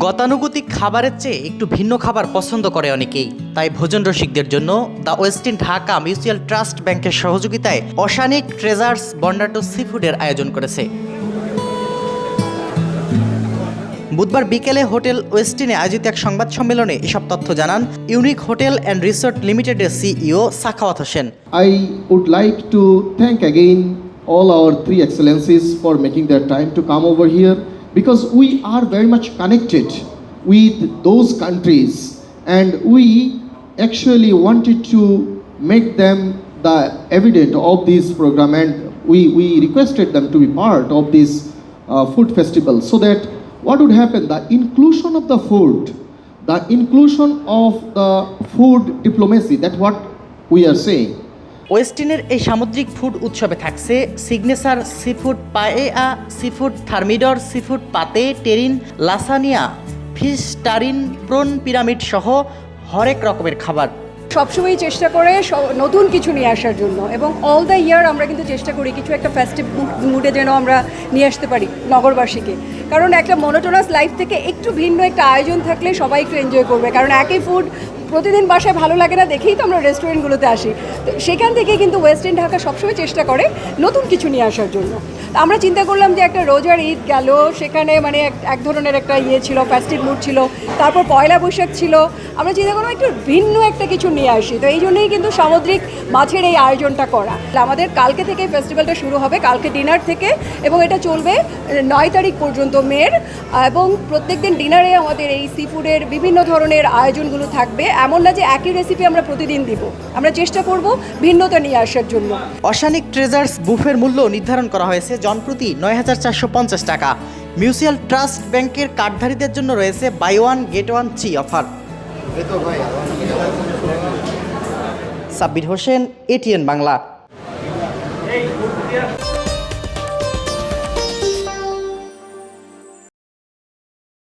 গতানুগতিক খাবারের চেয়ে একটু ভিন্ন খাবার পছন্দ করে অনেকেই, তাই ভোজন রসিকদের জন্য দ্য ওয়েস্টিন ঢাকা মিউচুয়াল ট্রাস্ট ব্যাংকের সহযোগিতায় অশানিক ট্রেজার্স বন্ডাটো সি ফুডের আয়োজন করেছে। বুধবার বিকেলে হোটেল ওয়েস্টিনে আয়োজিত এক সংবাদ সম্মেলনে এসব তথ্য জানান ইউনিক হোটেল অ্যান্ড রিসোর্ট লিমিটেডের CEO Sakhawat Hossain. I would like to thank again all our three excellencies for making their time to come over here, because we are very much connected with those countries and we actually wanted to make them the evidence of this program, and we requested them to be part of this food festival, so that what would happen, the inclusion of the food, the inclusion of the food diplomacy, that's what we are saying. ওয়েস্টিনের এই সামুদ্রিক food উৎসবে থাকছে signature seafood পায়েয়া, seafood থার্মিডর, seafood পাতে, টেরিন, lasagna, fish টারিন, prawn pyramid সহ হরেক রকমের খাবার। সবসময় চেষ্টা করে নতুন কিছু নিয়ে আসার জন্য, এবং অল দ্য ইয়ার আমরা কিন্তু চেষ্টা করি কিছু একটা ফেস্টিভ মুডে যেন আমরা নিয়ে আসতে পারি নগরবাসীকে। কারণ একটা মনোটোনাস লাইফ থেকে একটু ভিন্ন একটা আয়োজন থাকলে সবাই একটু এনজয় করবে। কারণ একই ফুড প্রতিদিন বাসায় ভালো লাগে না, দেখেই তো আমরা রেস্টুরেন্টগুলোতে আসি। তো সেখান থেকে কিন্তু ওয়েস্টার্ন ঢাকা সবসময় চেষ্টা করে নতুন কিছু নিয়ে আসার জন্য। আমরা চিন্তা করলাম যে একটা রোজার ঈদ গেল, সেখানে মানে এক ধরনের একটা ছিল, ফেস্টিভ মুড ছিল, তারপর পয়লা বৈশাখ ছিল, আমরা চিন্তা করলাম একটু ভিন্ন একটা কিছু নিয়ে আসি। তো এই জন্যই কিন্তু সামুদ্রিক মাছের এই আয়োজনটা করা। আমাদের কালকে থেকে ফেস্টিভ্যালটা শুরু হবে, কালকে ডিনার থেকে, এবং এটা চলবে 9 তারিখ পর্যন্ত মের। এবং প্রত্যেকদিন ডিনারে আমাদের এই সি ফুডের বিভিন্ন ধরনের আয়োজনগুলো থাকবে। এমন না যে একই রেসিপি আমরা প্রতিদিন দিব, আমরা চেষ্টা করব ভিন্নতা নিয়ে আসার জন্য। অশানিক ট্রেজার্স বুফের মূল্য নির্ধারণ করা হয়েছে জনপ্রতি ৯,৪৫০ টাকা। মিউচুয়াল ট্রাস্ট ব্যাংকের কার্ডধারীদের জন্য রয়েছে buy one get one free offer. Sabbir Hossain, ATN Bangla.